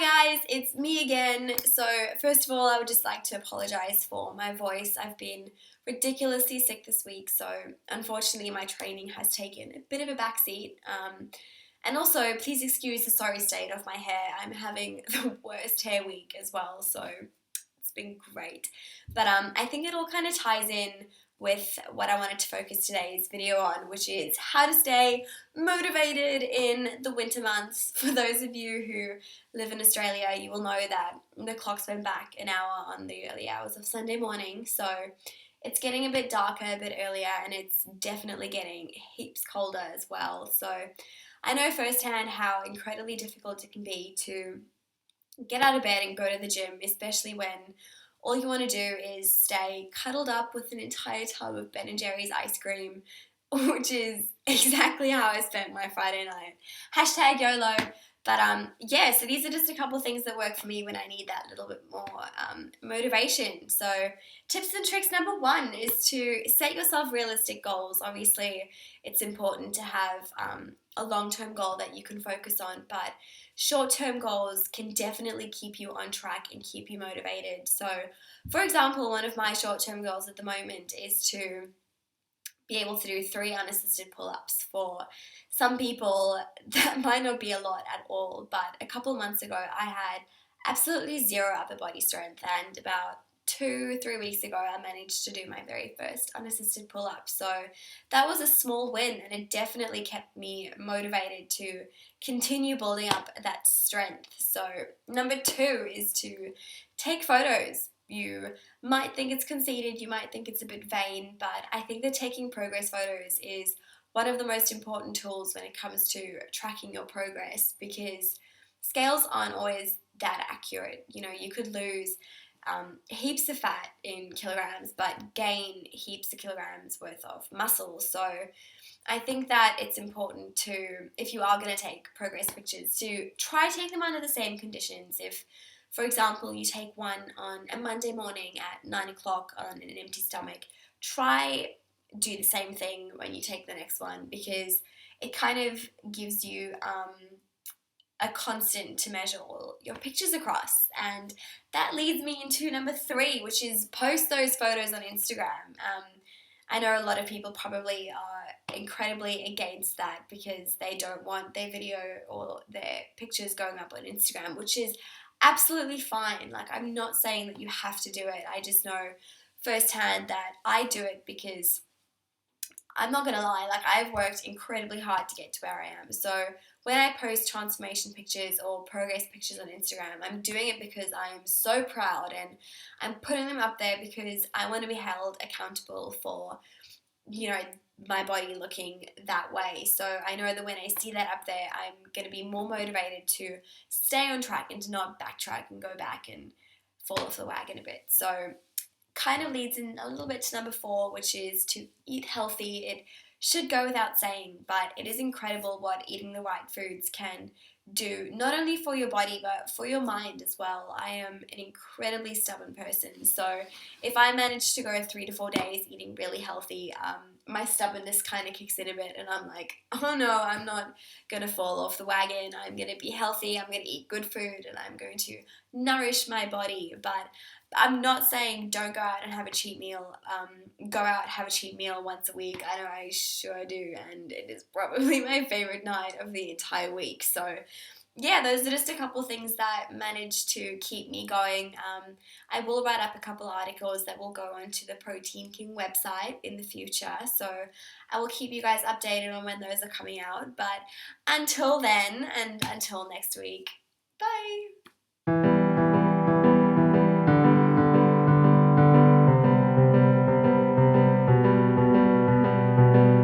Hi guys, it's me again. So first of all, I would just like to apologise for my voice. I've been ridiculously sick this week, so unfortunately my training has taken a bit of a backseat. And also, please excuse the sorry state of my hair. I'm having the worst hair week as well, so it's been great. But I think it all kind of ties in with what I wanted to focus today's video on, which is how to stay motivated in the winter months. For those of you who live in Australia, you will know that the clocks went back an hour on the early hours of Sunday morning, so it's getting a bit darker, a bit earlier, and it's definitely getting heaps colder as well. So I know firsthand how incredibly difficult it can be to get out of bed and go to the gym, especially when all you want to do is stay cuddled up with an entire tub of Ben & Jerry's ice cream, which is exactly how I spent my Friday night. Hashtag YOLO. But yeah, so these are just a couple of things that work for me when I need that little bit more motivation. So tips and tricks number 1 is to set yourself realistic goals. Obviously, it's important to have a long-term goal that you can focus on, but short-term goals can definitely keep you on track and keep you motivated. So, for example, one of my short-term goals at the moment is to be able to do 3 unassisted pull-ups. For some people, that might not be a lot at all, but a couple months ago, I had absolutely zero upper body strength, and about 2-3 weeks ago, I managed to do my very first unassisted pull-up. So that was a small win, and it definitely kept me motivated to continue building up that strength. So number 2 is to take photos. You might think it's conceited, you might think it's a bit vain, but I think that taking progress photos is one of the most important tools when it comes to tracking your progress, because scales aren't always that accurate. You know, you could lose heaps of fat in kilograms, but gain heaps of kilograms worth of muscle. So I think that it's important to, if you are going to take progress pictures, to try to take them under the same conditions. If, for example, you take one on a Monday morning at 9 o'clock on an empty stomach, try do the same thing when you take the next one, because it kind of gives you a constant to measure all your pictures across. And that leads me into number 3, which is post those photos on Instagram. I know a lot of people probably are incredibly against that because they don't want their video or their pictures going up on Instagram, which is absolutely fine. Like, I'm not saying that you have to do it. I just know firsthand that I do it because I'm not going to lie, like, I've worked incredibly hard to get to where I am. So when I post transformation pictures or progress pictures on Instagram, I'm doing it because I am so proud, and I'm putting them up there because I want to be held accountable for, you know, my body looking that way. So I know that when I see that up there, I'm going to be more motivated to stay on track and to not backtrack and go back and fall off the wagon a bit. So kind of leads in a little bit to number 4, which is to eat healthy. It should go without saying, but it is incredible what eating the right foods can do, not only for your body, but for your mind as well. I am an incredibly stubborn person, so if I manage to go 3 to 4 days eating really healthy, my stubbornness kind of kicks in a bit, and I'm like, oh no, I'm not going to fall off the wagon. I'm going to be healthy, I'm going to eat good food, and I'm going to nourish my body. But I'm not saying don't go out and have a cheat meal. Go out, have a cheat meal once a week. I know I sure do, and it is probably my favourite night of the entire week. So yeah, those are just a couple things that managed to keep me going. I will write up a couple articles that will go onto the Protein King website in the future, so I will keep you guys updated on when those are coming out. But until then, and until next week,